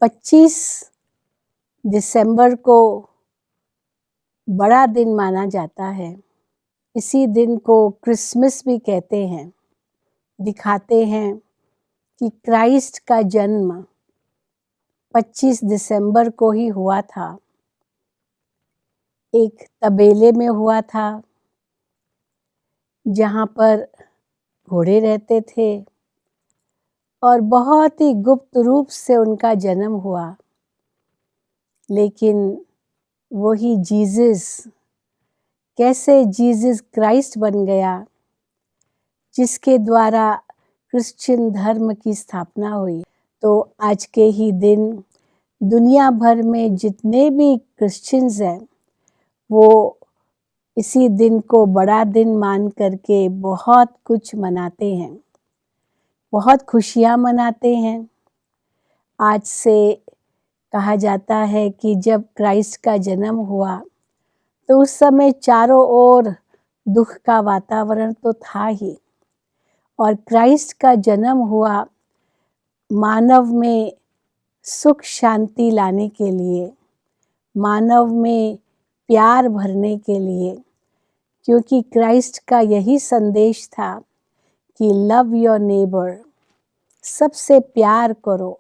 25 दिसंबर को बड़ा दिन माना जाता है। इसी दिन को क्रिसमस भी कहते हैं। दिखाते हैं कि क्राइस्ट का जन्म 25 दिसंबर को ही हुआ था। एक तबेले में हुआ था जहाँ पर घोड़े रहते थे और बहुत ही गुप्त रूप से उनका जन्म हुआ। लेकिन वही जीसस कैसे जीसस क्राइस्ट बन गया, जिसके द्वारा क्रिश्चियन धर्म की स्थापना हुई। तो आज के ही दिन दुनिया भर में जितने भी क्रिश्चियंस हैं वो इसी दिन को बड़ा दिन मान करके बहुत कुछ मनाते हैं, बहुत खुशियाँ मनाते हैं। आज से कहा जाता है कि जब क्राइस्ट का जन्म हुआ तो उस समय चारों ओर दुख का वातावरण तो था ही, और क्राइस्ट का जन्म हुआ मानव में सुख शांति लाने के लिए, मानव में प्यार भरने के लिए, क्योंकि क्राइस्ट का यही संदेश था कि लव योर नेबर, सबसे प्यार करो।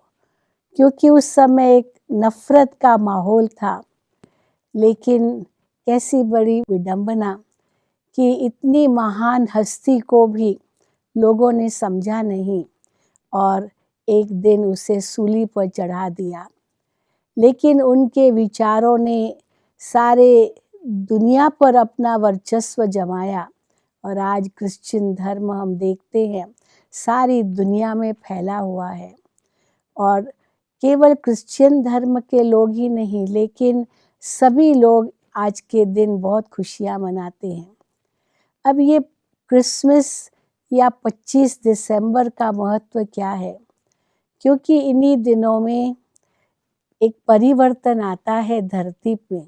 क्योंकि उस समय एक नफ़रत का माहौल था। लेकिन कैसी बड़ी विडंबना कि इतनी महान हस्ती को भी लोगों ने समझा नहीं और एक दिन उसे सूली पर चढ़ा दिया। लेकिन उनके विचारों ने सारे दुनिया पर अपना वर्चस्व जमाया और आज क्रिश्चियन धर्म हम देखते हैं सारी दुनिया में फैला हुआ है। और केवल क्रिश्चियन धर्म के लोग ही नहीं, लेकिन सभी लोग आज के दिन बहुत खुशियाँ मनाते हैं। अब ये क्रिसमस या 25 दिसंबर का महत्व क्या है? क्योंकि इन्हीं दिनों में एक परिवर्तन आता है धरती पे,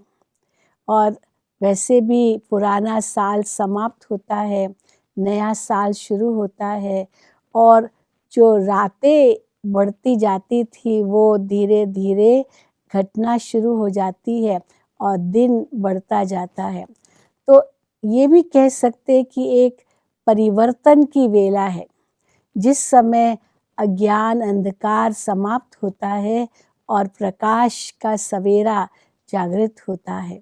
और वैसे भी पुराना साल समाप्त होता है, नया साल शुरू होता है, और जो रातें बढ़ती जाती थी वो धीरे धीरे घटना शुरू हो जाती है और दिन बढ़ता जाता है। तो ये भी कह सकते हैं कि एक परिवर्तन की वेला है, जिस समय अज्ञान अंधकार समाप्त होता है और प्रकाश का सवेरा जागृत होता है।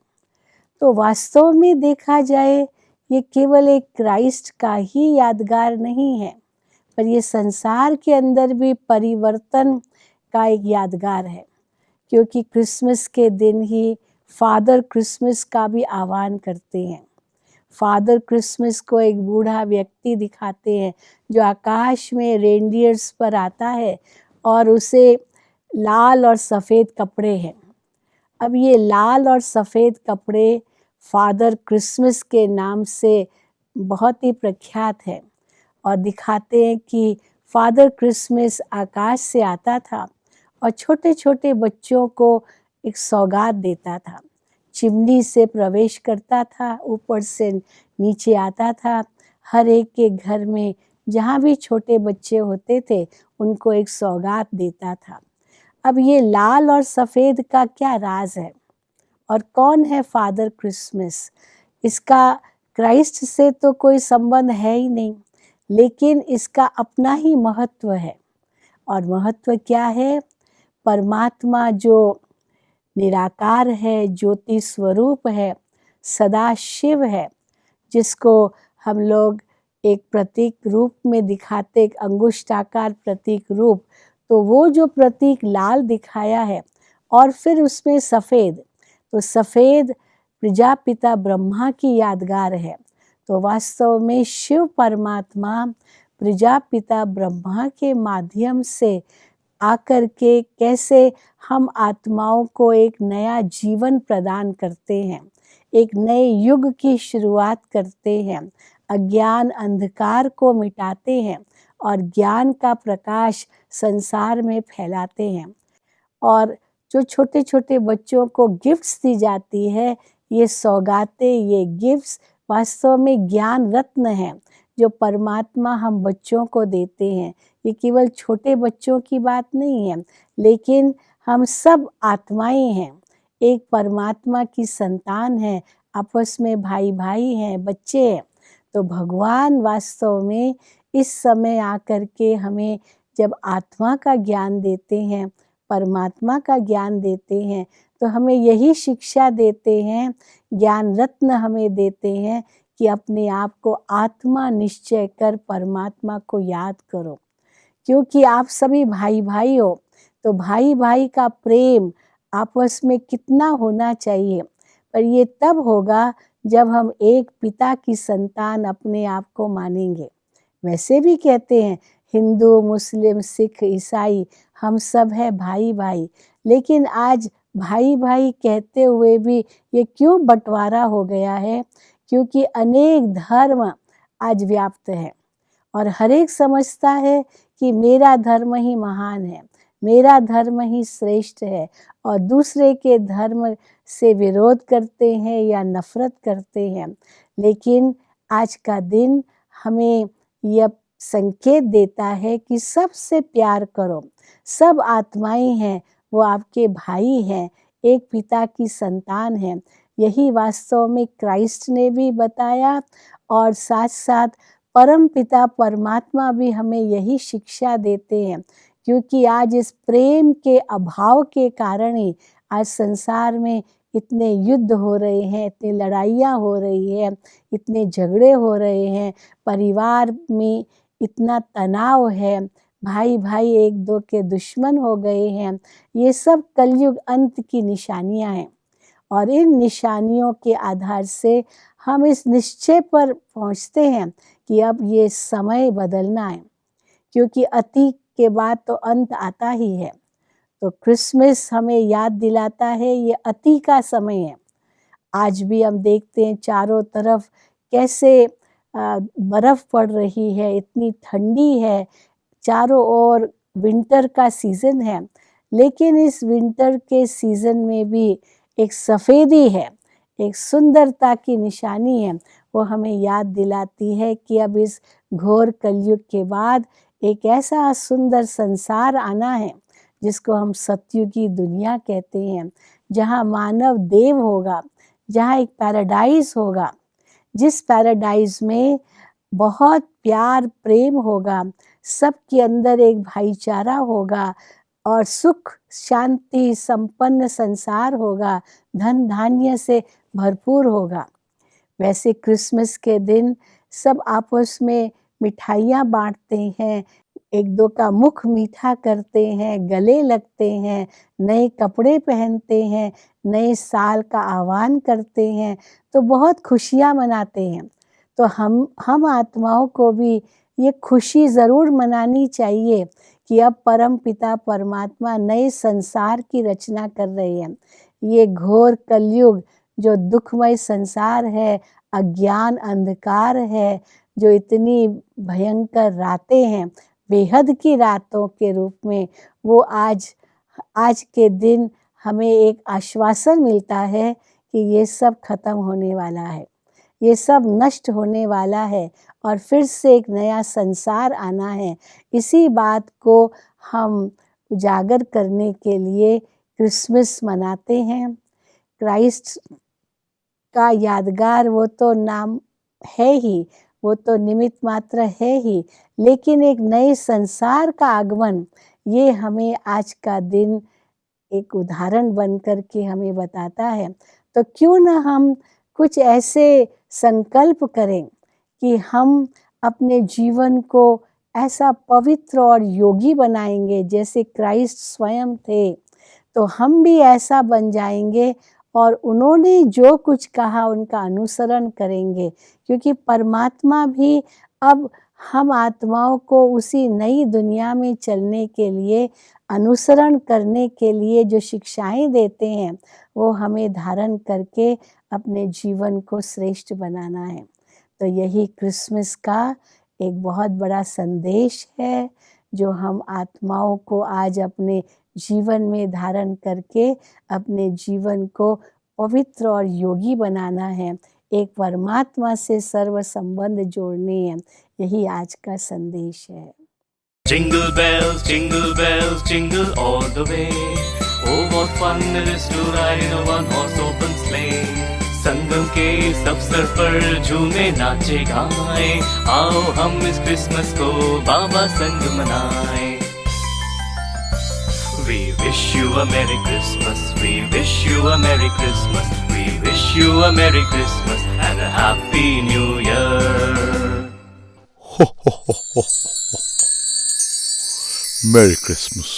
तो वास्तव में देखा जाए ये केवल एक क्राइस्ट का ही यादगार नहीं है, पर ये संसार के अंदर भी परिवर्तन का एक यादगार है। क्योंकि क्रिसमस के दिन ही फादर क्रिसमस का भी आह्वान करते हैं। फादर क्रिसमस को एक बूढ़ा व्यक्ति दिखाते हैं जो आकाश में रेनडियर्स पर आता है और उसे लाल और सफ़ेद कपड़े हैं। अब ये लाल और सफ़ेद कपड़े फादर क्रिसमस के नाम से बहुत ही प्रख्यात है, और दिखाते हैं कि फादर क्रिसमस आकाश से आता था और छोटे छोटे बच्चों को एक सौगात देता था। चिमनी से प्रवेश करता था, ऊपर से नीचे आता था। हर एक के घर में जहाँ भी छोटे बच्चे होते थे उनको एक सौगात देता था। अब ये लाल और सफ़ेद का क्या राज है और कौन है फादर क्रिसमस? इसका क्राइस्ट से तो कोई संबंध है ही नहीं, लेकिन इसका अपना ही महत्व है। और महत्व क्या है? परमात्मा जो निराकार है, ज्योति स्वरूप है, सदा शिव है, जिसको हम लोग एक प्रतीक रूप में दिखाते, एक अंगुष्ठाकार प्रतीक रूप, तो वो जो प्रतीक लाल दिखाया है और फिर उसमें सफ़ेद, तो सफ़ेद प्रजापिता ब्रह्मा की यादगार है। तो वास्तव में शिव परमात्मा प्रजापिता ब्रह्मा के माध्यम से आकर के कैसे हम आत्माओं को एक नया जीवन प्रदान करते हैं, एक नए युग की शुरुआत करते हैं, अज्ञान अंधकार को मिटाते हैं और ज्ञान का प्रकाश संसार में फैलाते हैं। और जो छोटे छोटे बच्चों को गिफ्ट्स दी जाती है, ये सौगातें, ये गिफ्ट्स वास्तव में ज्ञान रत्न हैं जो परमात्मा हम बच्चों को देते हैं। ये केवल छोटे बच्चों की बात नहीं है, लेकिन हम सब आत्माएं हैं, एक परमात्मा की संतान है, आपस में भाई भाई हैं, बच्चे हैं। तो भगवान वास्तव में इस समय आकर के हमें जब आत्मा का ज्ञान देते हैं, परमात्मा का ज्ञान देते हैं, तो हमें यही शिक्षा देते हैं, ज्ञान रत्न हमें देते हैं कि अपने आप को आत्मा निश्चय कर परमात्मा को याद करो, क्योंकि आप सभी भाई भाई हो। तो भाई भाई का प्रेम आपस में कितना होना चाहिए, पर ये तब होगा जब हम एक पिता की संतान अपने आप को मानेंगे। वैसे भी कहते हैं हिंदू, मुस्लिम, सिख, ईसाई, हम सब है भाई भाई, लेकिन आज भाई भाई कहते हुए भी ये क्यों बंटवारा हो गया है? क्योंकि अनेक धर्म आज व्याप्त है और हर एक समझता है कि मेरा धर्म ही महान है, मेरा धर्म ही श्रेष्ठ है, और दूसरे के धर्म से विरोध करते हैं या नफरत करते हैं। लेकिन आज का दिन हमें यह संकेत देता है कि सबसे प्यार करो, सब आत्माएं हैं, वो आपके भाई हैं, एक पिता की संतान हैं। यही वास्तव में क्राइस्ट ने भी बताया और साथ साथ परम पिता परमात्मा भी हमें यही शिक्षा देते हैं, क्योंकि आज इस प्रेम के अभाव के कारण ही आज संसार में इतने युद्ध हो रहे हैं, इतनी लड़ाइयाँ हो रही है, इतने झगड़े हो रहे हैं, परिवार में इतना तनाव है, भाई भाई एक दो के दुश्मन हो गए हैं। ये सब कलयुग अंत की निशानियाँ हैं और इन निशानियों के आधार से हम इस निश्चय पर पहुँचते हैं कि अब ये समय बदलना है, क्योंकि अति के बाद तो अंत आता ही है। तो क्रिसमस हमें याद दिलाता है ये अति का समय है। आज भी हम देखते हैं चारों तरफ कैसे बर्फ़ पड़ रही है, इतनी ठंडी है, चारों ओर विंटर का सीज़न है, लेकिन इस विंटर के सीज़न में भी एक सफ़ेदी है, एक सुंदरता की निशानी है। वो हमें याद दिलाती है कि अब इस घोर कलयुग के बाद एक ऐसा सुंदर संसार आना है जिसको हम सतयुगी दुनिया कहते हैं, जहाँ मानव देव होगा, जहाँ एक पैराडाइज होगा, जिस पैराडाइज में बहुत प्यार प्रेम होगा, सबके अंदर एक भाईचारा होगा और सुख शांति संपन्न संसार होगा, धन धान्य से भरपूर होगा। वैसे क्रिसमस के दिन सब आपस में मिठाइयाँ बांटते हैं, एक दो का मुख मीठा करते हैं, गले लगते हैं, नए कपड़े पहनते हैं, नए साल का आह्वान करते हैं, तो बहुत खुशियाँ मनाते हैं। तो हम आत्माओं को भी ये खुशी ज़रूर मनानी चाहिए कि अब परम पिता परमात्मा नए संसार की रचना कर रहे हैं। ये घोर कलयुग जो दुखमय संसार है, अज्ञान अंधकार है, जो इतनी भयंकर रातें हैं, बेहद की रातों के रूप में, वो आज के दिन हमें एक आश्वासन मिलता है कि ये सब खत्म होने वाला है, ये सब नष्ट होने वाला है और फिर से एक नया संसार आना है। इसी बात को हम उजागर करने के लिए क्रिसमस मनाते हैं। क्राइस्ट का यादगार वो तो नाम है ही, वो तो निमित्त मात्र है ही, लेकिन एक नए संसार का आगमन ये हमें आज का दिन एक उदाहरण बन कर के हमें बताता है। तो क्यों ना हम कुछ ऐसे संकल्प करें कि हम अपने जीवन को ऐसा पवित्र और योगी बनाएंगे जैसे क्राइस्ट स्वयं थे, तो हम भी ऐसा बन जाएंगे और उन्होंने जो कुछ कहा उनका अनुसरण करेंगे, क्योंकि परमात्मा भी अब हम आत्माओं को उसी नई दुनिया में चलने के लिए, अनुसरण करने के लिए जो शिक्षाएं देते हैं वो हमें धारण करके अपने जीवन को श्रेष्ठ बनाना है। तो यही क्रिसमस का एक बहुत बड़ा संदेश है जो हम आत्माओं को आज अपने जीवन में धारण करके अपने जीवन को पवित्र और योगी बनाना है, एक परमात्मा से सर्व संबंध जोड़ने हैं। यही आज का संदेश है। Jingle bells, jingle all the way. Oh, what fun it is to ride in a one-horse open sleigh. संगम के इस अवसर पर झूमे नाचे गाए, आओ हम इस क्रिसमस को बाबा संग मनाए. We wish you a Merry Christmas, we wish you a Merry Christmas, we wish you a Merry Christmas and a Happy New Year. Merry Christmas.